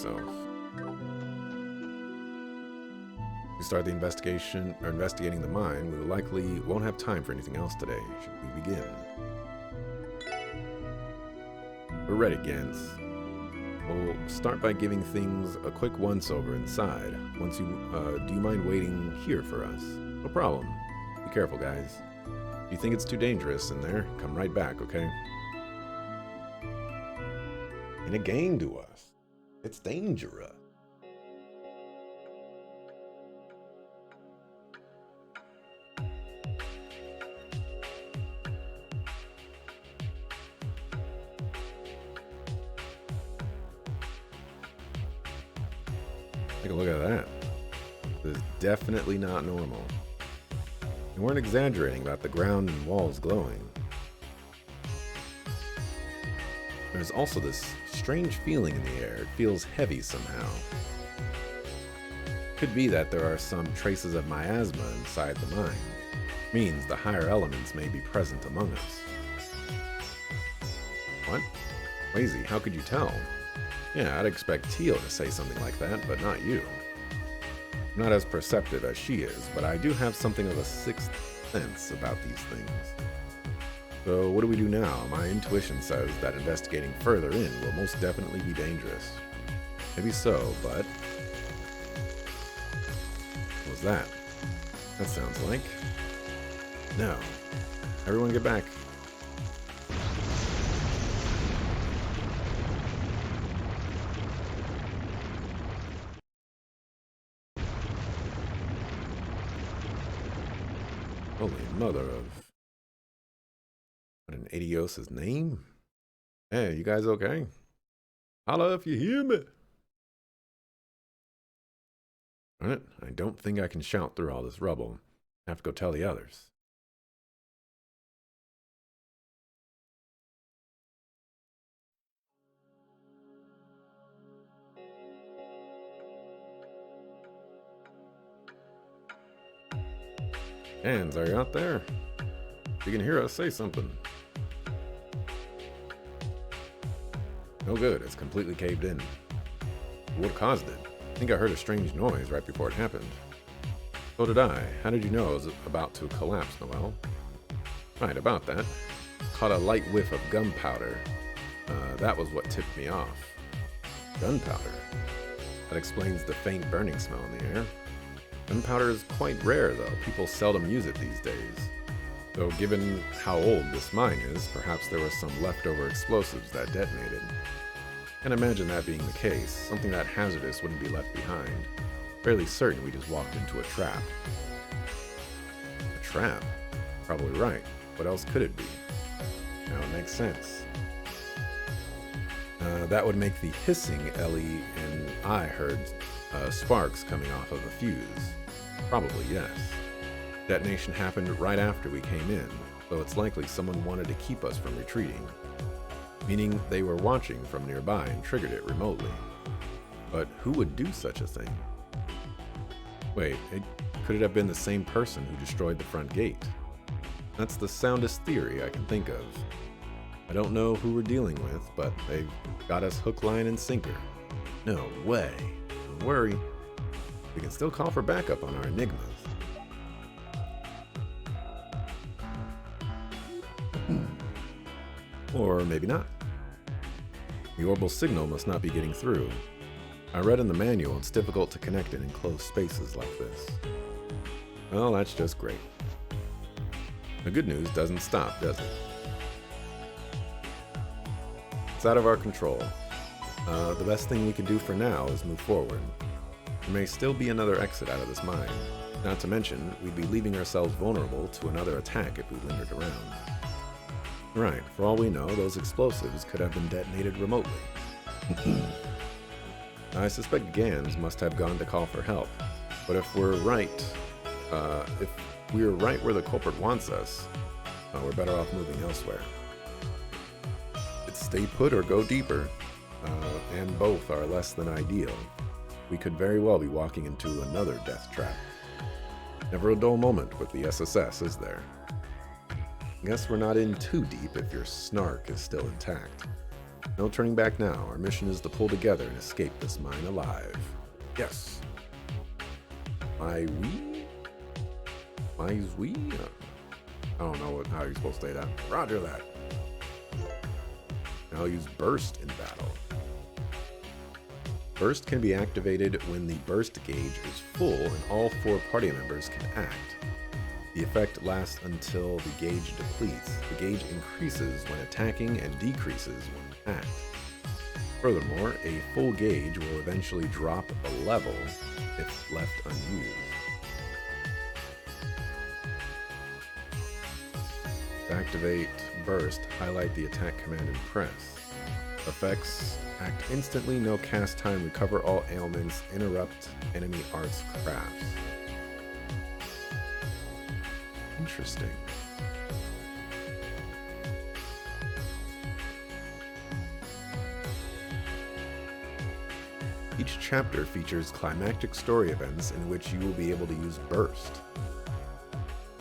so. We start the investigation, or investigating the mine, we likely won't have time for anything else today. Should we begin? We're ready, Gans. We'll start by giving things a quick once-over inside. Do you mind waiting here for us? No problem. Be careful, guys. If you think it's too dangerous in there, come right back, okay? In a game to us. It's dangerous. Take a look at that. This is definitely not normal. We weren't exaggerating about the ground and walls glowing. There's also this strange feeling in the air. It feels heavy somehow. Could be that there are some traces of miasma inside the mine. Means the higher elements may be present among us. What? Lazy, how could you tell? Yeah, I'd expect Teal to say something like that, but not you. I'm not as perceptive as she is, but I do have something of a sixth sense about these things. So what do we do now? My intuition says that investigating further in will most definitely be dangerous. Maybe so, but... What was that? That sounds like... No. Everyone get back. Holy mother of... What an idiot's name? Hey, you guys okay? Holla if you hear me. Alright, I don't think I can shout through all this rubble. I have to go tell the others. Hands, are you out there? If you can hear us, say something. No good, it's completely caved in. What caused it? I think I heard a strange noise right before it happened. So did I. How did you know it was about to collapse, Noel? Right, about that. Caught a light whiff of gunpowder. That was what tipped me off. Gunpowder? That explains the faint burning smell in the air. Gunpowder is quite rare, though. People seldom use it these days. Though given how old this mine is, perhaps there were some leftover explosives that detonated. Can't imagine that being the case. Something that hazardous wouldn't be left behind. Fairly certain we just walked into a trap. A trap? Probably right. What else could it be? Now it makes sense. That would make the hissing Ellie and I heard sparks coming off of a fuse. Probably yes. Detonation happened right after we came in, so it's likely someone wanted to keep us from retreating. Meaning they were watching from nearby and triggered it remotely. But who would do such a thing? Wait, could it have been the same person who destroyed the front gate? That's the soundest theory I can think of. I don't know who we're dealing with, but they've got us hook, line, and sinker. No way. Don't worry. We can still call for backup on our enigmas. Or maybe not. The orbital signal must not be getting through. I read in the manual it's difficult to connect in enclosed spaces like this. Well, that's just great. The good news doesn't stop, does it? It's out of our control. The best thing we can do for now is move forward. There may still be another exit out of this mine. Not to mention, we'd be leaving ourselves vulnerable to another attack if we lingered around. Right, for all we know, those explosives could have been detonated remotely. I suspect Gans must have gone to call for help, but if we're right where the culprit wants us, we're better off moving elsewhere. It's stay put or go deeper, and both are less than ideal. We could very well be walking into another death trap. Never a dull moment with the SSS, is there? Guess we're not in too deep if your snark is still intact. No turning back now. Our mission is to pull together and escape this mine alive. Yes. My we? I don't know how you're supposed to say that. Roger that. Now I'll use burst in battle. Burst can be activated when the burst gauge is full and all 4 party members can act. The effect lasts until the gauge depletes. The gauge increases when attacking and decreases when attacked. Furthermore, a full gauge will eventually drop a level if left unused. To activate burst, highlight the attack command and press. Effects act instantly, no cast time, recover all ailments, interrupt enemy arts crafts. Interesting. Each chapter features climactic story events in which you will be able to use burst.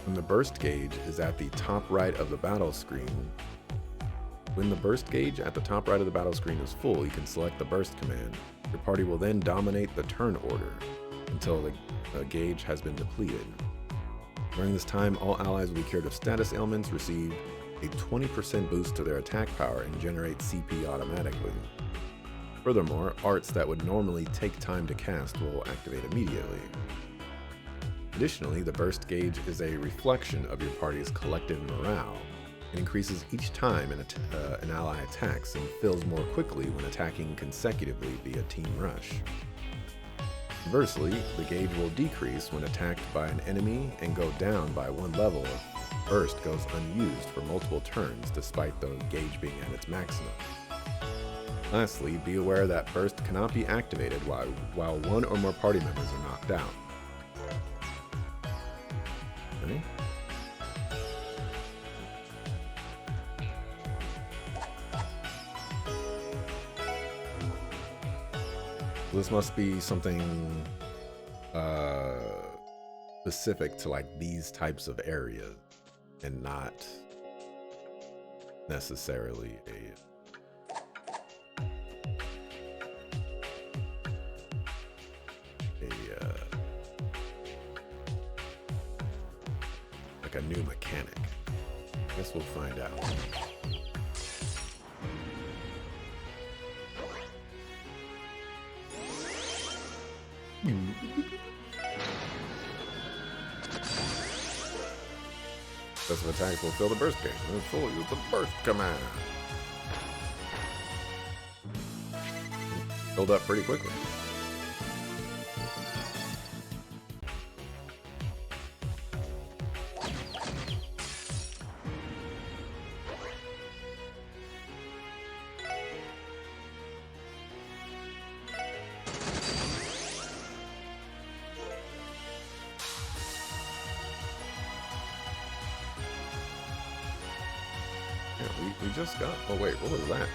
When the burst gauge is at the top right of the battle screen, when the burst gauge at the top right of the battle screen is full, you can select the burst command. Your party will then dominate the turn order until the gauge has been depleted. During this time, all allies will be cured of status ailments, receive a 20% boost to their attack power, and generate CP automatically. Furthermore, arts that would normally take time to cast will activate immediately. Additionally, the burst gauge is a reflection of your party's collective morale. It increases each time an ally attacks and fills more quickly when attacking consecutively via Team Rush. Conversely, the gauge will decrease when attacked by an enemy and go down by 1 level if burst goes unused for multiple turns despite the gauge being at its maximum. Lastly, be aware that burst cannot be activated while 1 or more party members are knocked out. Okay. This must be something specific to like these types of areas and not necessarily like a new mechanic. I guess we'll find out. Special attacks will fill the burst gauge. When it's full, use the burst command. Filled up pretty quickly. We just got. Oh wait, what was that?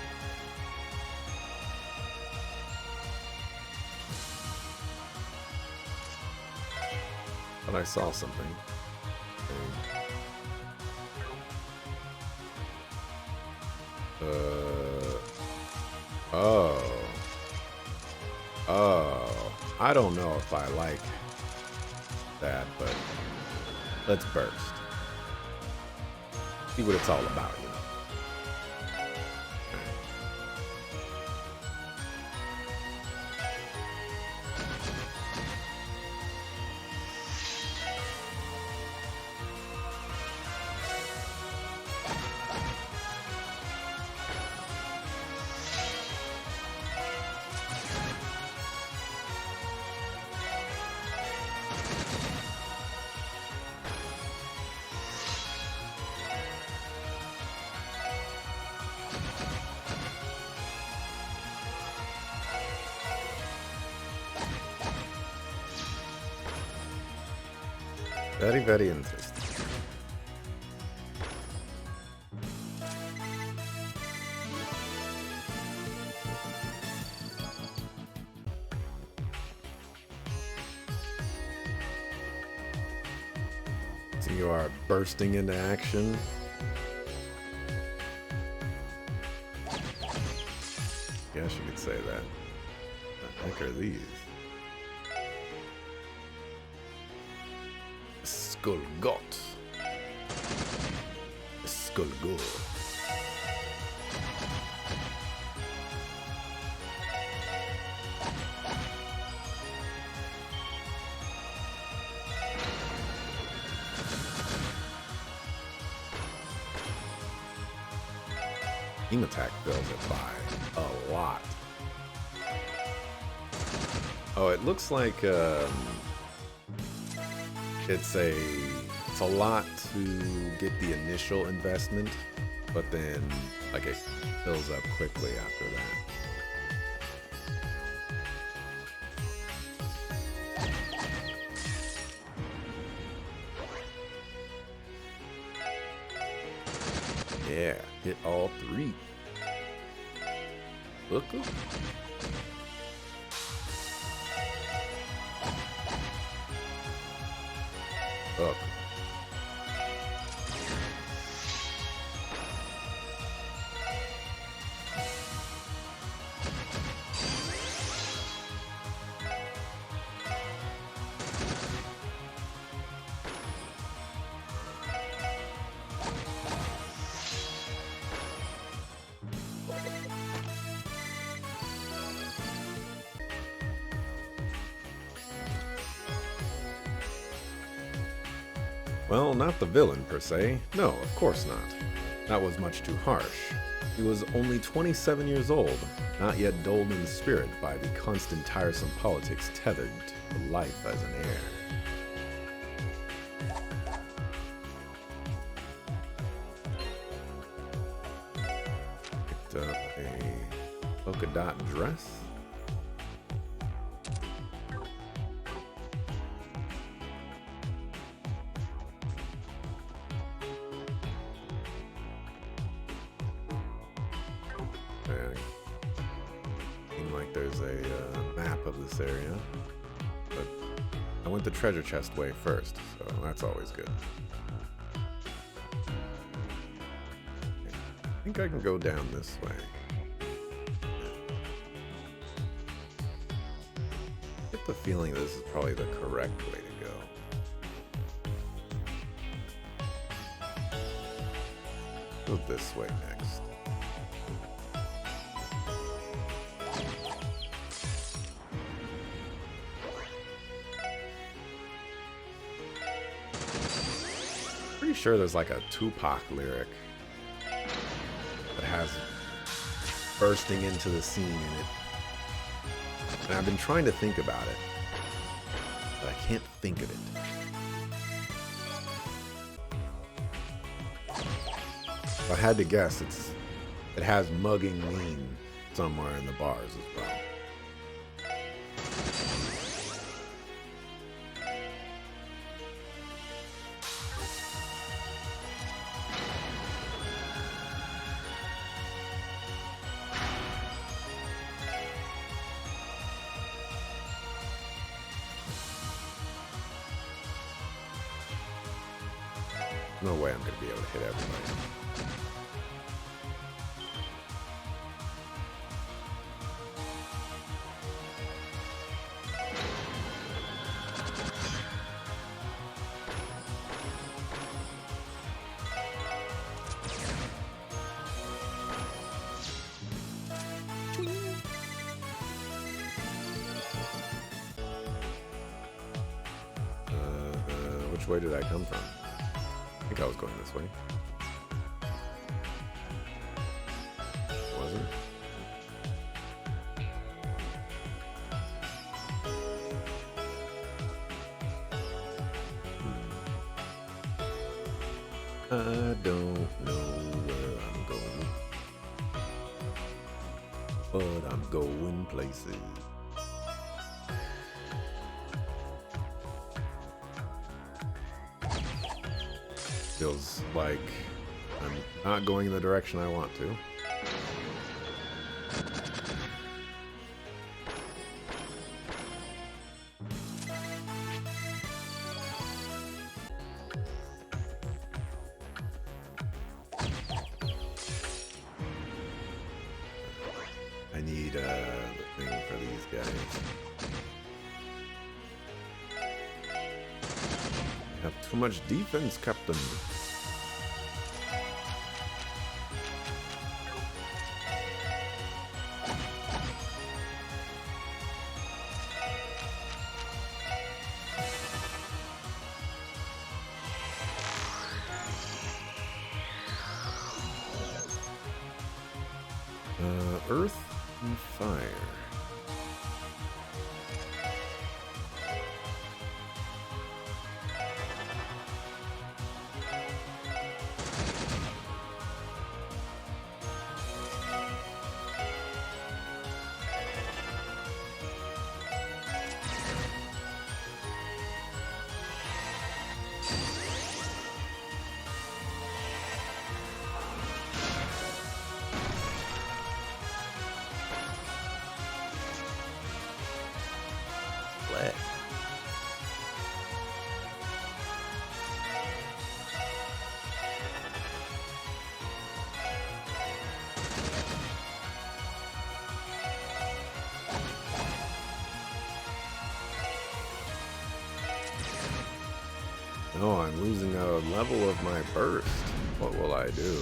Thought I saw something. Oh. I don't know if I like that, but let's burst. See what it's all about, you know. Very, very interesting. So you are bursting into action. say that. What the heck are these? Skullgot. Skullgore. Team attack fills it by a lot. Oh, it looks like it's a lot to get the initial investment, but then like it fills up quickly after that. Yeah, hit all three. Look. Up. Well, not the villain per se. No, of course not. That was much too harsh. He was only 27 years old, not yet dulled in spirit by the constant tiresome politics tethered to life as an heir. Picked up a polka dot dress. Seems like there's a map of this area, but I went the treasure chest way first, so that's always good. I think I can go down this way. I get the feeling this is probably the correct way to go. Go this way next. Pretty sure there's like a Tupac lyric that has bursting into the scene in it. And I've been trying to think about it, but I can't think of it. If I had to guess, it has mugging lean somewhere in the bars as well. No way I'm going to be able to hit everybody. Which way did I come from? I think I was going this way. Was it? I don't know where I'm going, but I'm going places. Feels like I'm not going in the direction I want to. I need Too much defense, Captain. Earth and fire. No, I'm losing a level of my burst. What will I do?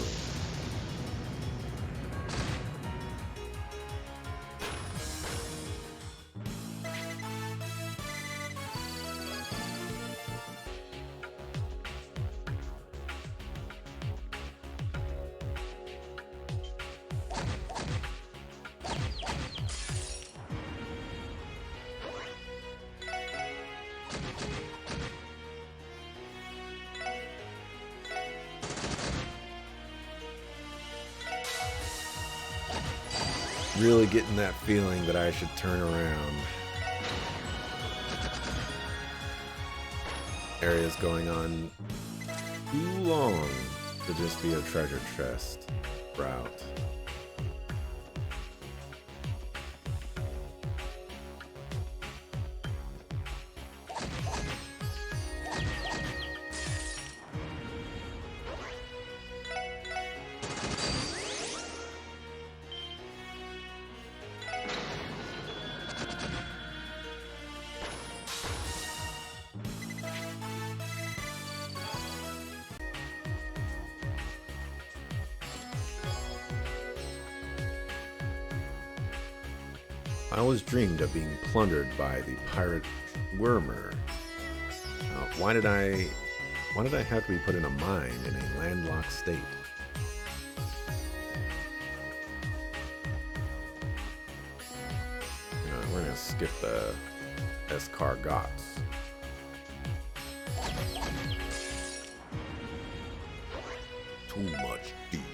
Really getting that feeling that I should turn around. Area's going on too long to just be a treasure chest route. I always dreamed of being plundered by the pirate Wormer. Why did I have to be put in a mine in a landlocked state? We're gonna skip the escargots. Too much defense.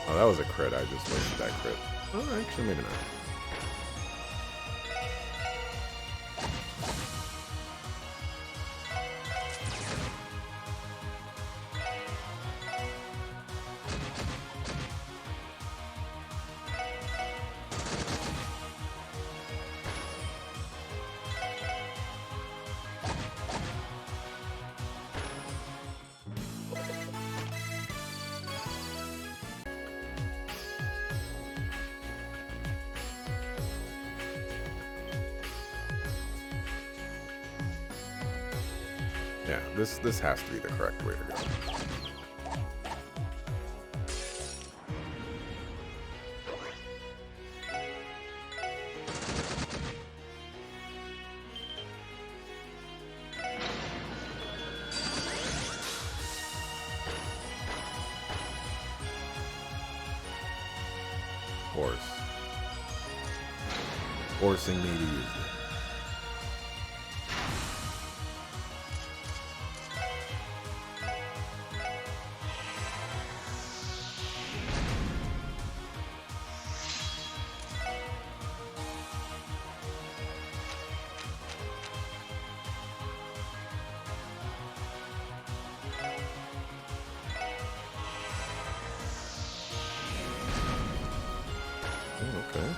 Oh, that was a crit. I just wasted that crit. Oh, actually, maybe not. Yeah, this has to be the correct way to go. Force. Forcing me to use it. Okay.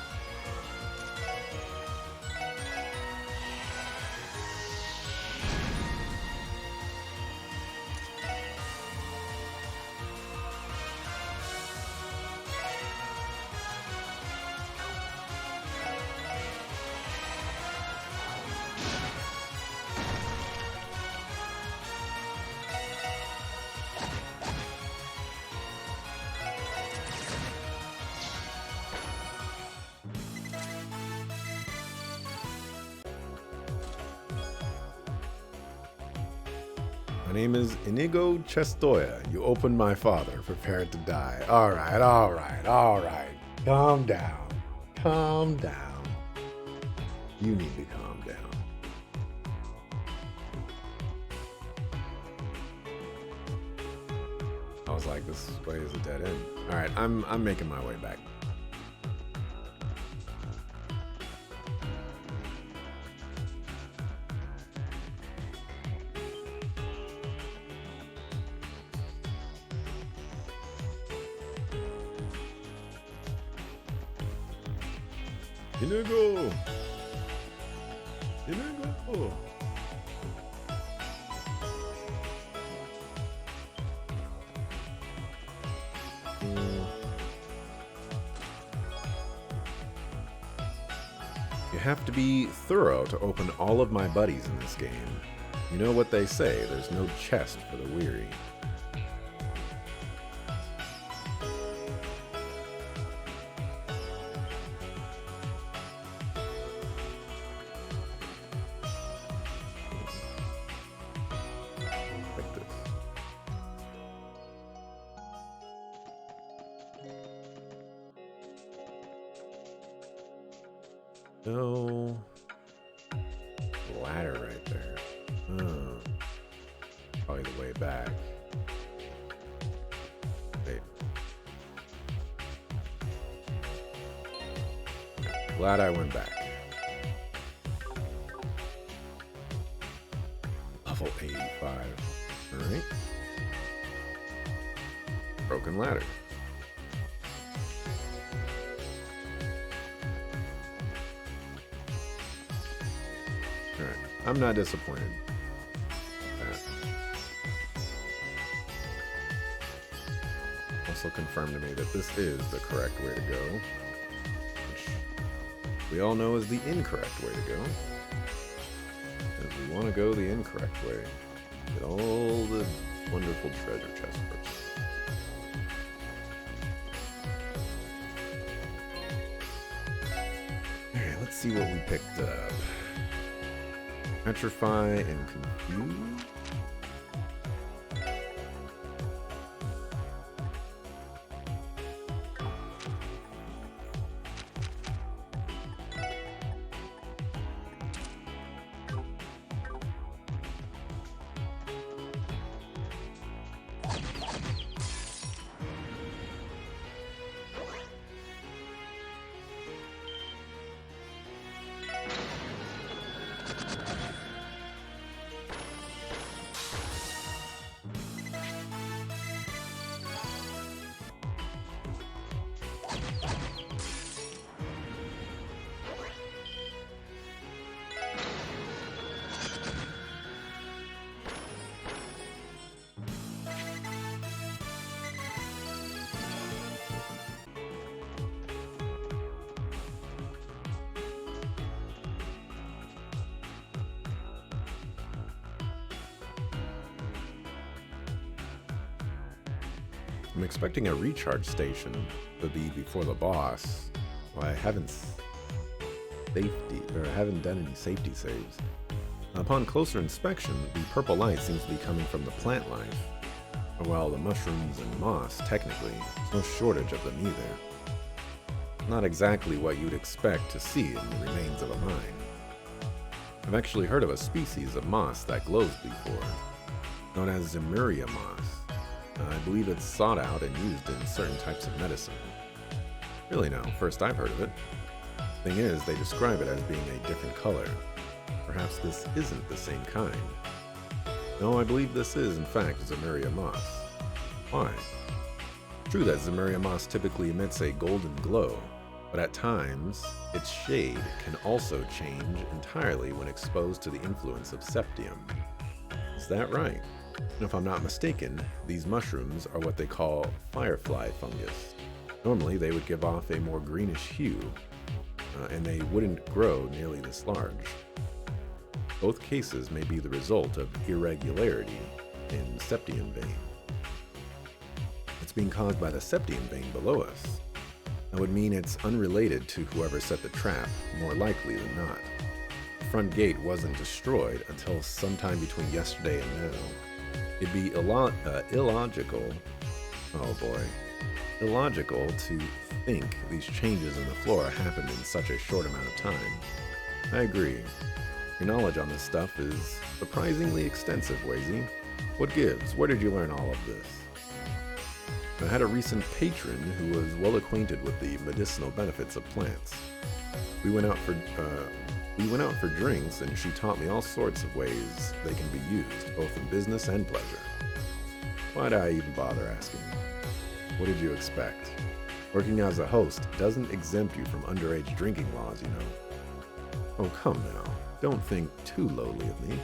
My name is Inigo Chestoya. You opened my father, prepared to die. All right, all right, all right. Calm down. Calm down. You need to calm down. I was like, this way is a dead end. All right, I'm making my way back. Inigo! Inigo! You have to be thorough to open all of my buddies in this game. You know what they say, there's no chest for the weary. Like this. No ladder right there. Oh. Probably the way back. Wait. Glad I went back. Level 85. Alright. Broken ladder. Alright, I'm not disappointed. Also confirmed to me that this is the correct way to go, which we all know is the incorrect way to go. Because we want to go the incorrect way. Get all the wonderful treasure chests first. Alright, let's see what we picked up. Petrify and Confuse? I'm expecting a recharge station to be before the boss. Well, I haven't done any safety saves. Upon closer inspection, the purple light seems to be coming from the plant life. Well, the mushrooms and moss, technically, there's no shortage of them either. Not exactly what you'd expect to see in the remains of a mine. I've actually heard of a species of moss that glows before, known as Zemuria moss. I believe it's sought out and used in certain types of medicine. Really no, first I've heard of it. Thing is, they describe it as being a different color. Perhaps this isn't the same kind. No, I believe this is in fact Zemuria moss. Why? True that Zemuria moss typically emits a golden glow, but at times, its shade can also change entirely when exposed to the influence of septium. Is that right? And if I'm not mistaken, these mushrooms are what they call firefly fungus. Normally, they would give off a more greenish hue, and they wouldn't grow nearly this large. Both cases may be the result of irregularity in septium vein. It's being caused by the septium vein below us. That would mean it's unrelated to whoever set the trap, more likely than not. The front gate wasn't destroyed until sometime between yesterday and now. It'd be illogical. Oh boy. Illogical to think these changes in the flora happened in such a short amount of time. I agree. Your knowledge on this stuff is surprisingly extensive, Wazy. What gives? Where did you learn all of this? I had a recent patron who was well acquainted with the medicinal benefits of plants. We went out for drinks, and she taught me all sorts of ways they can be used, both in business and pleasure. Why'd I even bother asking? What did you expect? Working as a host doesn't exempt you from underage drinking laws, you know. Oh, come now. Don't think too lowly of me.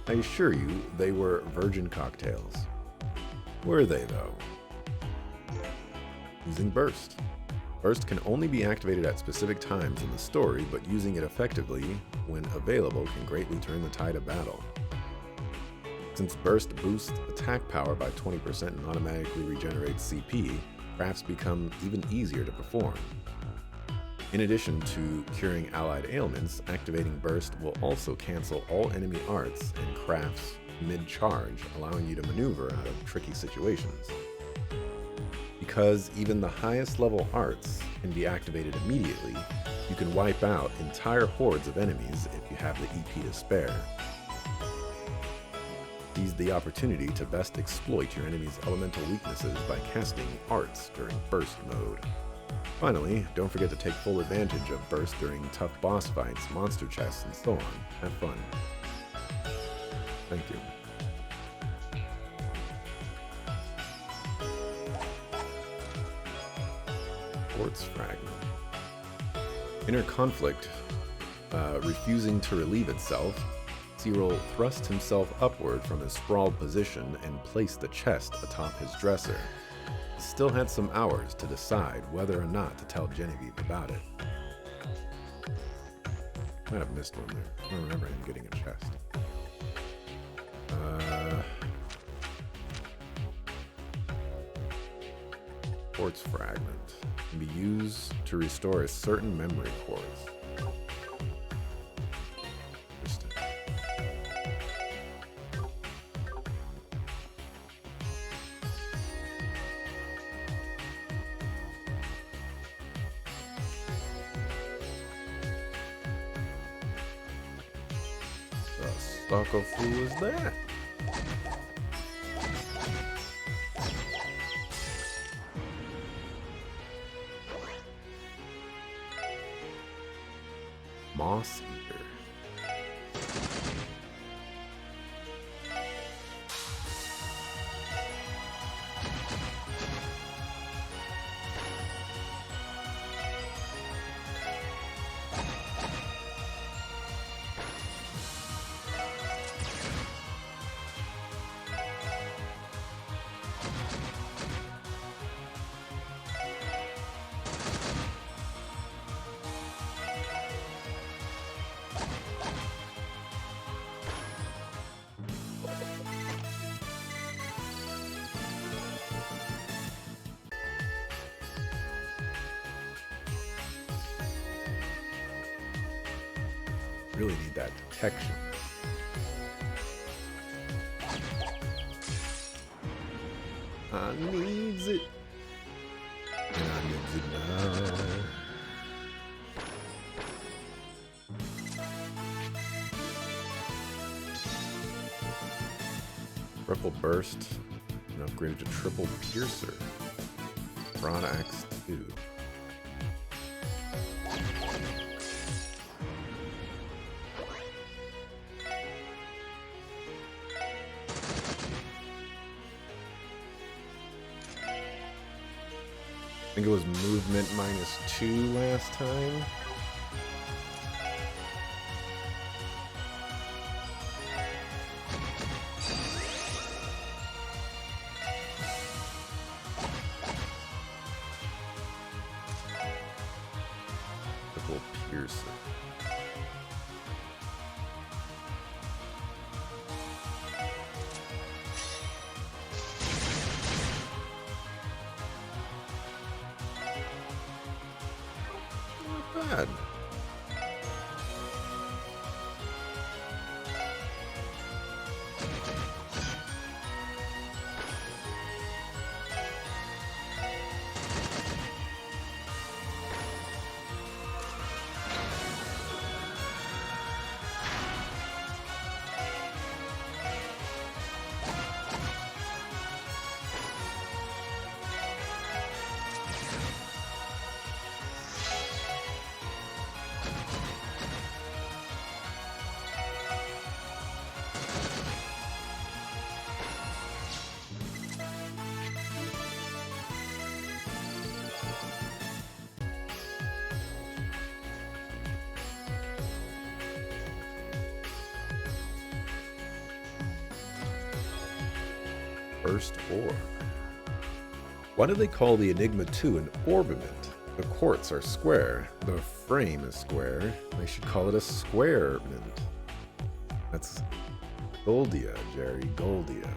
I assure you, they were virgin cocktails. Were they, though? Using Burst. Burst can only be activated at specific times in the story, but using it effectively when available can greatly turn the tide of battle. Since Burst boosts attack power by 20% and automatically regenerates CP, crafts become even easier to perform. In addition to curing allied ailments, activating Burst will also cancel all enemy arts and crafts mid-charge, allowing you to maneuver out of tricky situations. Because even the highest level arts can be activated immediately, you can wipe out entire hordes of enemies if you have the EP to spare. Seize the opportunity to best exploit your enemy's elemental weaknesses by casting arts during Burst mode. Finally, don't forget to take full advantage of Burst during tough boss fights, monster chests, and so on. Have fun. Thank you. Quartz fragment. Inner conflict. Refusing to relieve itself, Cyril thrust himself upward from his sprawled position and placed the chest atop his dresser. He still had some hours to decide whether or not to tell Genevieve about it. Might have missed one there. I don't remember him getting a chest. Quartz fragment can be used to restore a certain memory cores. The stock of who is that? Moss Eater. Really need that detection. I needs it. And I needs it now. Triple Burst and upgraded to Triple Piercer. Broad Axe 2. I think it was movement -2 last time. Triple Piercer. Bad. First orb. Why do they call the Enigma 2 an orbiment? The quartz are square. The frame is square. They should call it a squarement. That's Goldia, Jerry. Goldia.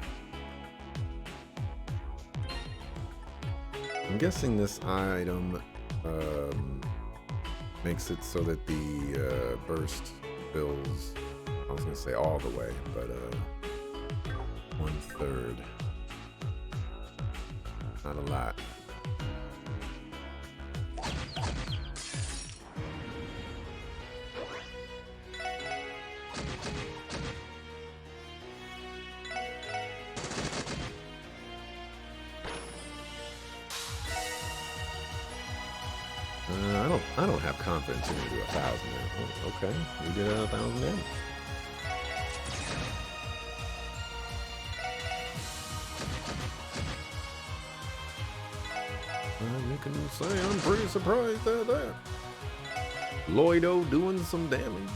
I'm guessing this item makes it so that the burst fills, I was going to say all the way, but 1/3. Not a lot. I don't have confidence in you to do 1,000 damage. Oh, okay, you did 1,000 damage. You can say I'm pretty surprised at that. Lloydo doing some damage.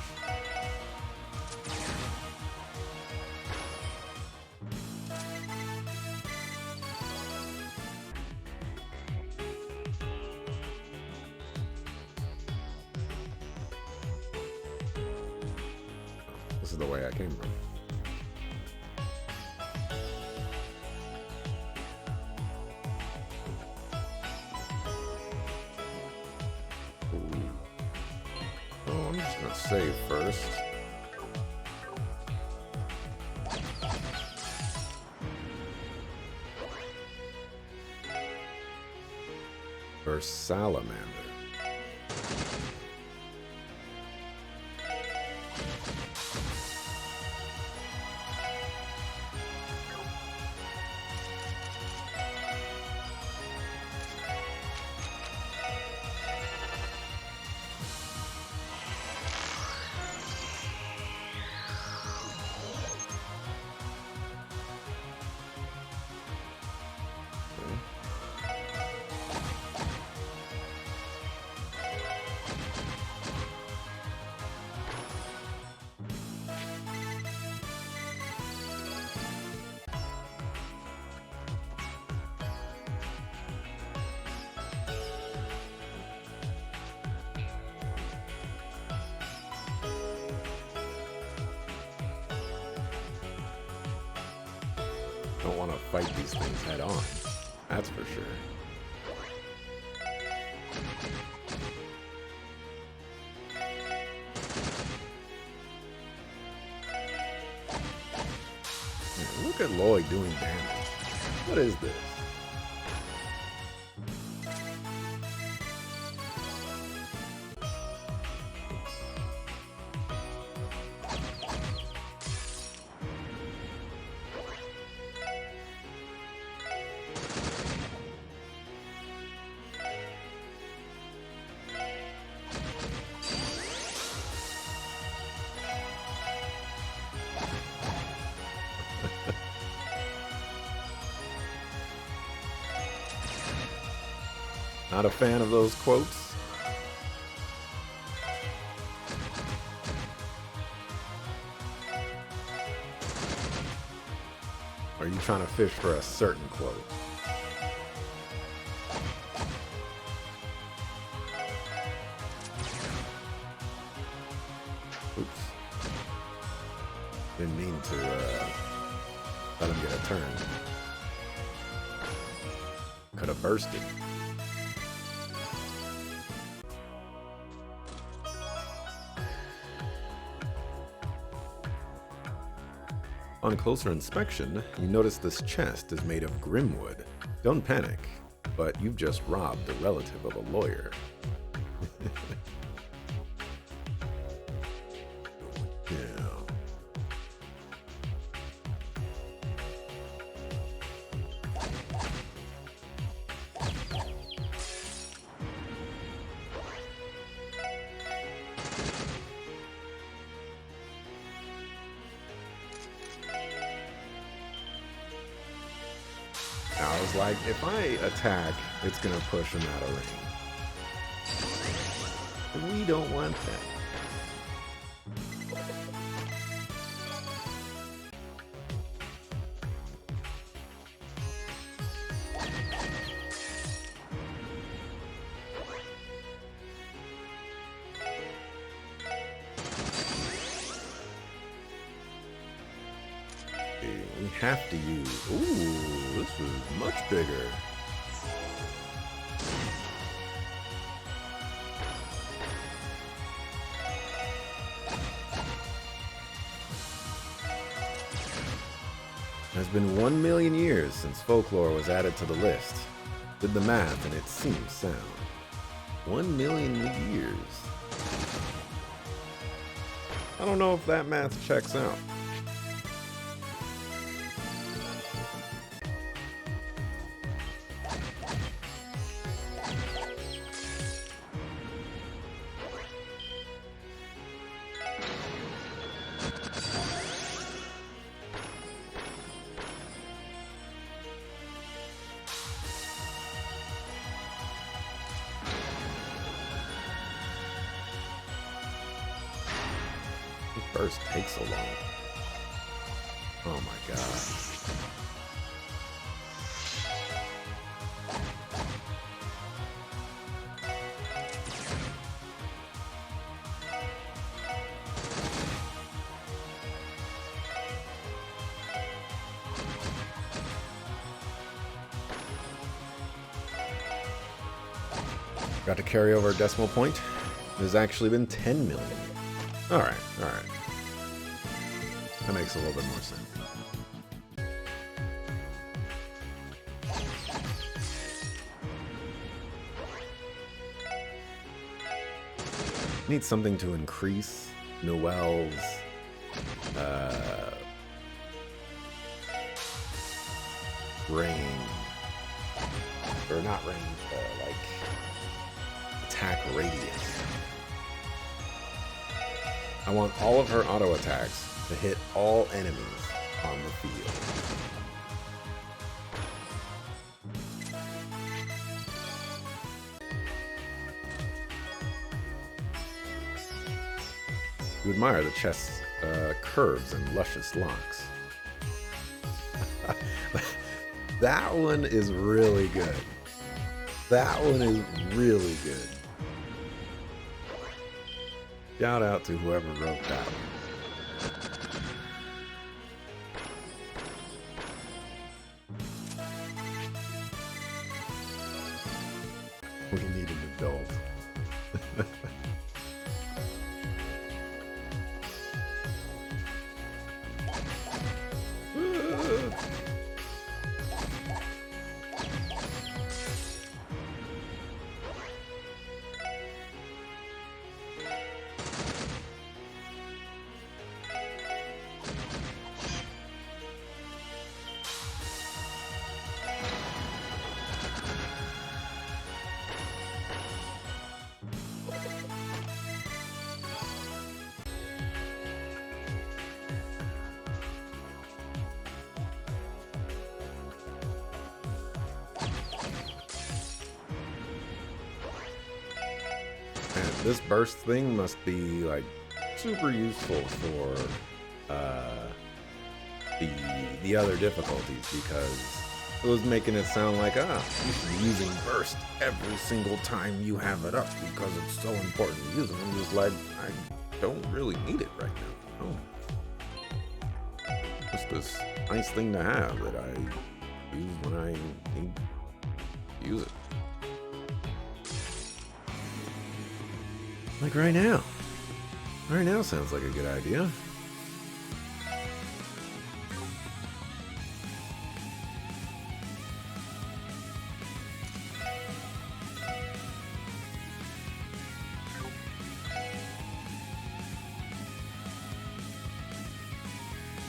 This is the way I came from. Oh, I'm just gonna save first. For salamander. Don't want to fight these things head on. That's for sure. Man, look at Lloyd doing damage. What is this? Not a fan of those quotes. Or are you trying to fish for a certain quote? Oops. Didn't mean to let him get a turn. Could have bursted. On closer inspection, you notice this chest is made of grimwood. Don't panic, but you've just robbed a relative of a lawyer. Yeah. I was like, if I attack, it's gonna push him out of range. We don't want that. We have to use... Ooh, this is much bigger. It has been 1 million years since folklore was added to the list. Did the math and it seems sound. 1 million years. I don't know if that math checks out. Burst takes so long. Oh my god. Got to carry over a decimal point. It has actually been 10 million. Alright, alright. That makes a little bit more sense. Need something to increase Noelle's range. Or not range, like attack radius. I want all of her auto attacks to hit all enemies on the field. You admire the chest's curves and luscious locks. That one is really good. That one is really good. Shout out to whoever wrote that one. We need an adult. This burst thing must be like super useful for the other difficulties, because it was making it sound like you should be using burst every single time you have it up because it's so important to use it. I'm just like, I don't really need it right now. Oh, just this nice thing to have that I use when I need to use it. Like right now. Right now sounds like a good idea.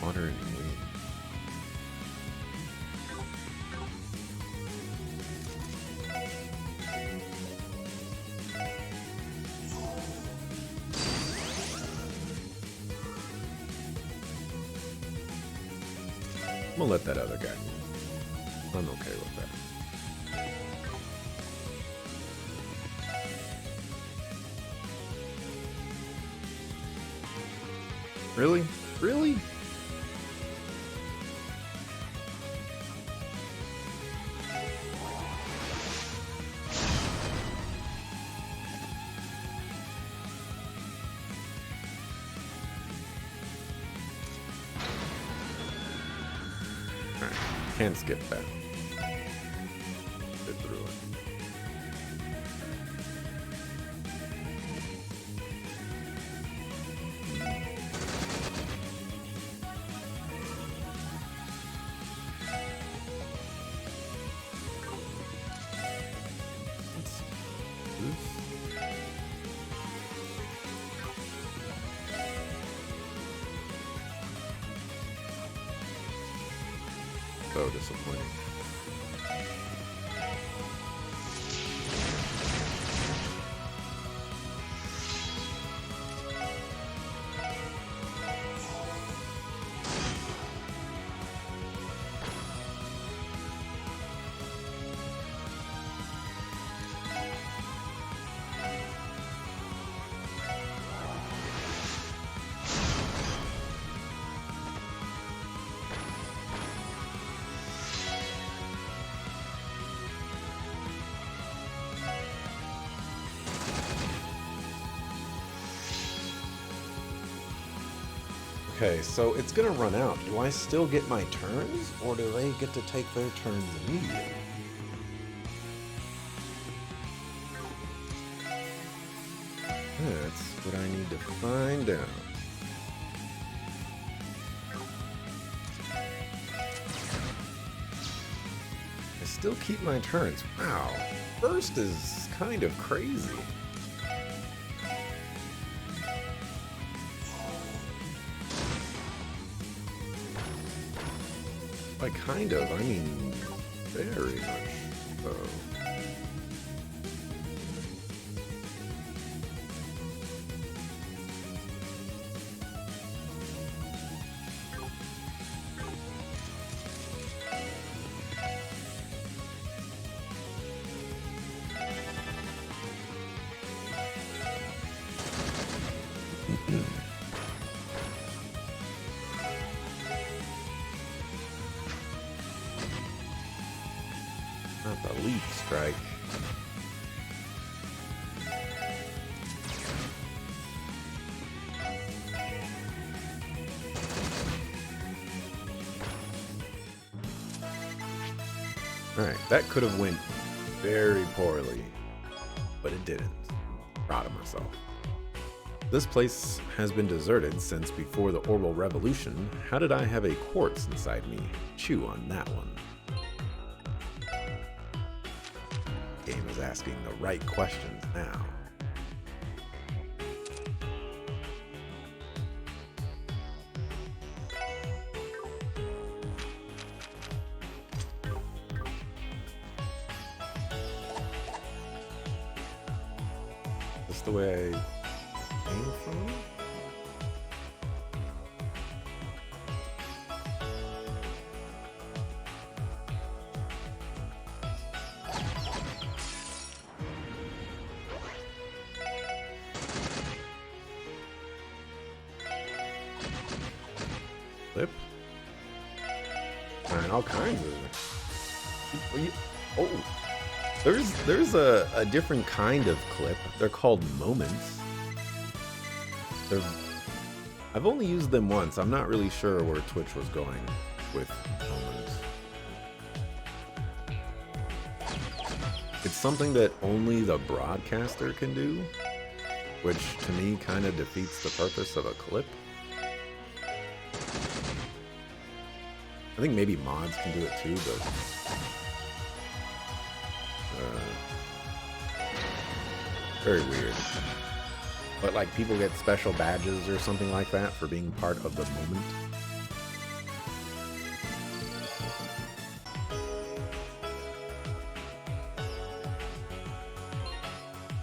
Water and wind. I'm gonna let that other guy move. I'm okay with that. Really? Really? Can't skip that. Get through it. So disappointing. Okay, so it's gonna run out. Do I still get my turns, or do they get to take their turns immediately? That's what I need to find out. I still keep my turns. Wow. First is kind of crazy. By kind of, I mean very much so. Not the leap strike. Alright, that could have went very poorly, but it didn't. Proud of myself. This place has been deserted since before the Orbital Revolution. How did I have a quartz inside me? Chew on that one. Game is asking the right questions now. Is this the way I came from? Flip. Man, all kinds of. Oh, there's a different kind of clip. They're called moments. I've only used them once. I'm not really sure where Twitch was going with moments. It's something that only the broadcaster can do, which to me kind of defeats the purpose of a clip. I think maybe mods can do it too, but very weird. But like people get special badges or something like that for being part of the moment.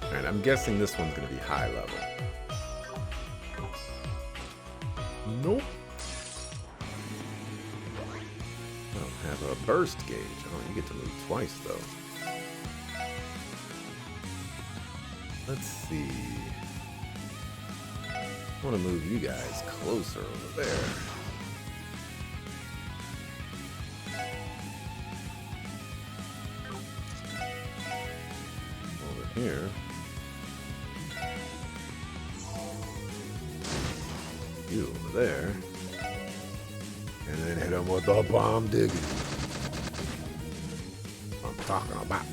Alright, I'm guessing this one's gonna be high level. Nope. I don't have a burst gauge. Oh, you get to move twice though. Let's see. I want to move you guys closer over there. Over here. You over there. And then hit him with the bomb digging. talking about.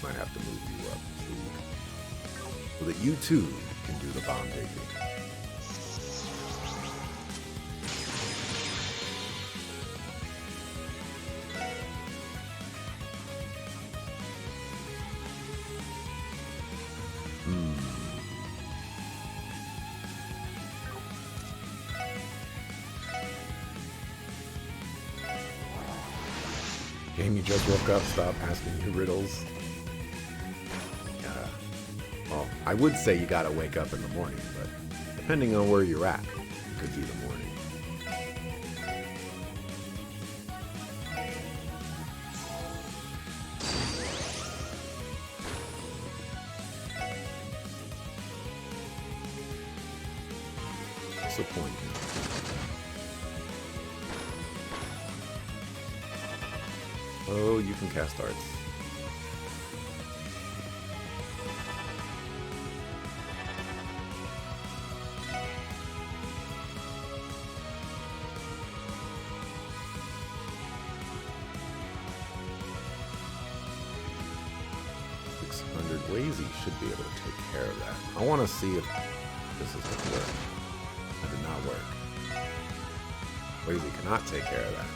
Might have to move you up, so that you too can do the bomb taking. Game, you just woke up, stop asking you riddles. Well, I would say you gotta wake up in the morning, but depending on where you're at, it could be the morning. Disappointing. Oh, you can cast arts. Wazy should be able to take care of that. I want to see if this is going to work. That did not work. Wazy cannot take care of that.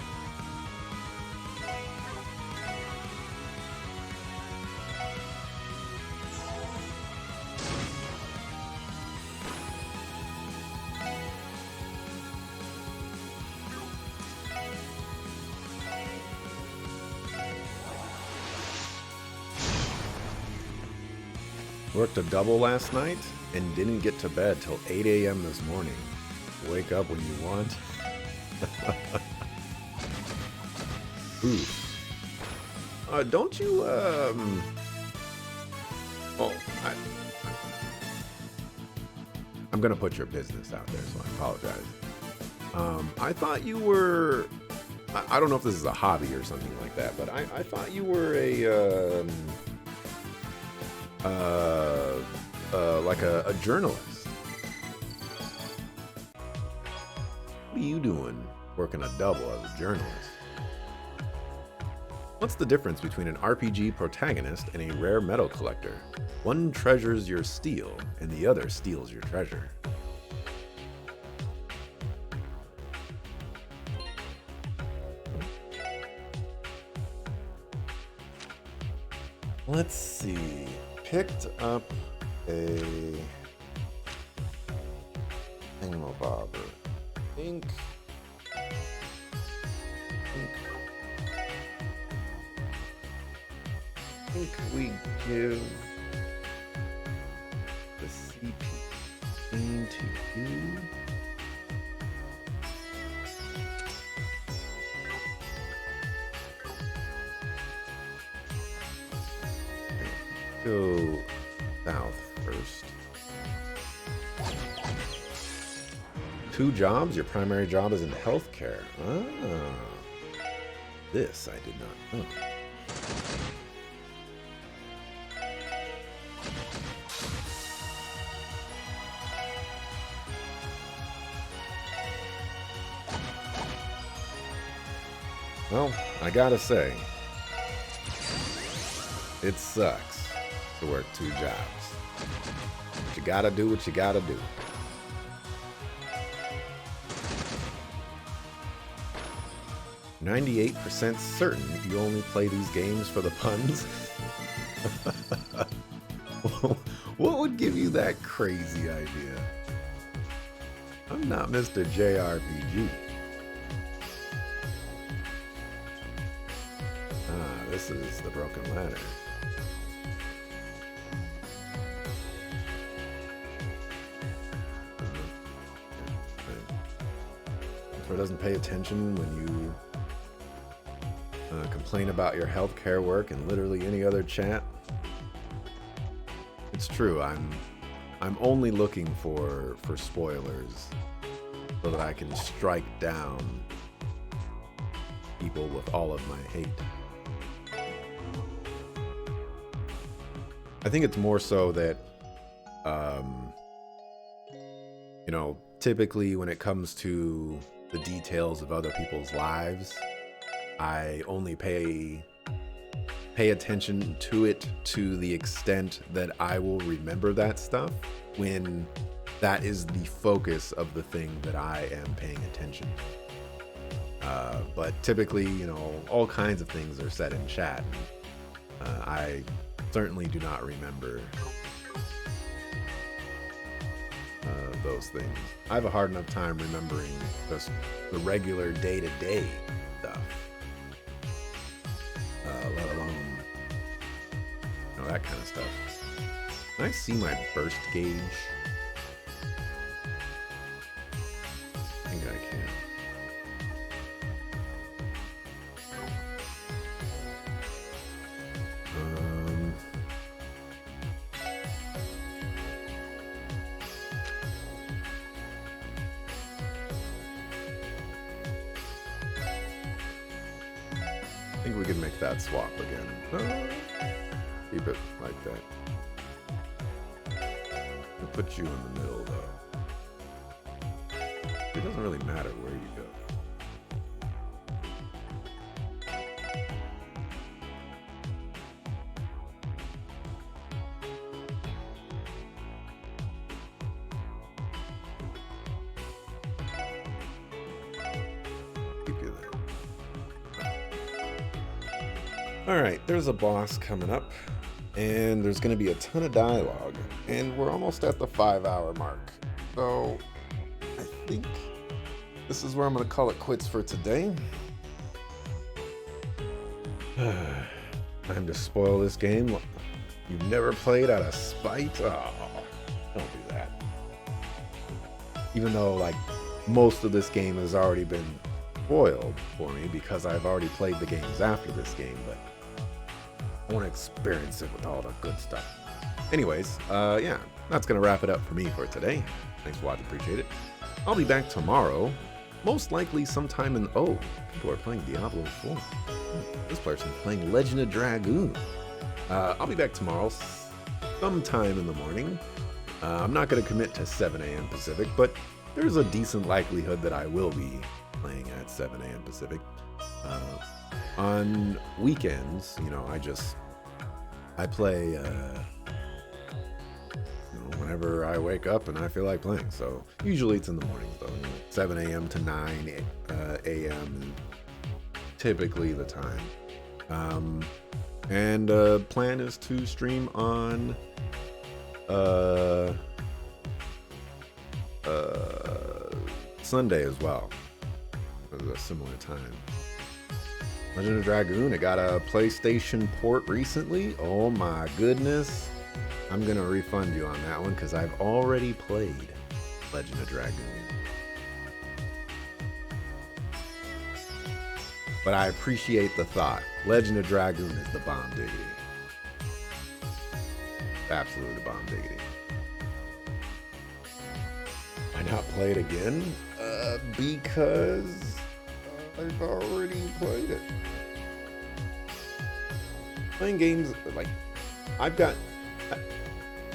Worked a double last night and didn't get to bed till 8 a.m. this morning. Wake up when you want. Oof. Don't you, I'm gonna put your business out there, so I apologize. I thought you were, I don't know if this is a hobby or something like that, but I thought you were like a journalist. What are you doing working a double as a journalist? What's the difference between an RPG protagonist and a rare metal collector? One treasures your steel and the other steals your treasure. Let's see. Picked up a thingamabobber. I think we give the CP thing to you. Go south first. 2 jobs? Your primary job is in healthcare. Ah. This I did not know. Well, I gotta say, it sucks to work 2 jobs. But you gotta do what you gotta do. "98% certain you only play these games for the puns?" What would give you that crazy idea? I'm not Mr. JRPG. Ah, this is the broken ladder. So it doesn't pay attention when you complain about your healthcare work and literally any other chat. It's true. I'm only looking for spoilers so that I can strike down people with all of my hate. I think it's more so that, you know, typically when it comes to the details of other people's lives. I only pay attention to it to the extent that I will remember that stuff when that is the focus of the thing that I am paying attention to. But typically, you know, all kinds of things are said in chat. I certainly do not remember those things. I have a hard enough time remembering just the regular day-to-day stuff, let alone, you know, that kind of stuff. Can I see my burst gauge? I think I can. I think we can make that swap again. Keep it like that. I'll put you in the middle, though. It doesn't really matter where you go. Keep you there. All right, there's a boss coming up, and there's going to be a ton of dialogue, and we're almost at the 5-hour mark. So I think this is where I'm going to call it quits for today. Time to spoil this game. You've never played out of spite? Oh, don't do that. Even though, like, most of this game has already been spoiled for me because I've already played the games after this game, but I want to experience it with all the good stuff. Anyways, yeah, that's going to wrap it up for me for today. Thanks for watching, appreciate it. I'll be back tomorrow, most likely sometime in... Oh, people are playing Diablo 4. This person's playing Legend of Dragoon. I'll be back tomorrow sometime in the morning. I'm not going to commit to 7 a.m. Pacific, but there's a decent likelihood that I will be playing at 7 a.m. Pacific. On weekends, you know, I play, you know, whenever I wake up and I feel like playing. So usually it's in the mornings, though. 7 a.m. to 9 a.m. typically the time. And plan is to stream on Sunday as well, at a similar time. Legend of Dragoon, it got a PlayStation port recently. Oh my goodness. I'm gonna refund you on that one because I've already played Legend of Dragoon. But I appreciate the thought. Legend of Dragoon is the bomb diggity. Absolutely the bomb diggity. Why not play it again? Because I've already played it. Playing games, like,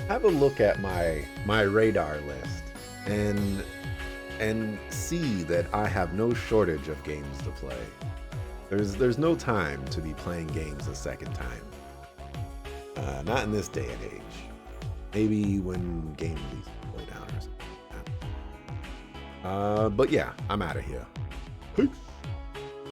have a look at my radar list and see that I have no shortage of games to play. There's no time to be playing games a second time. Not in this day and age. Maybe when game releases slow down or something. But yeah, I'm out of here. Peace.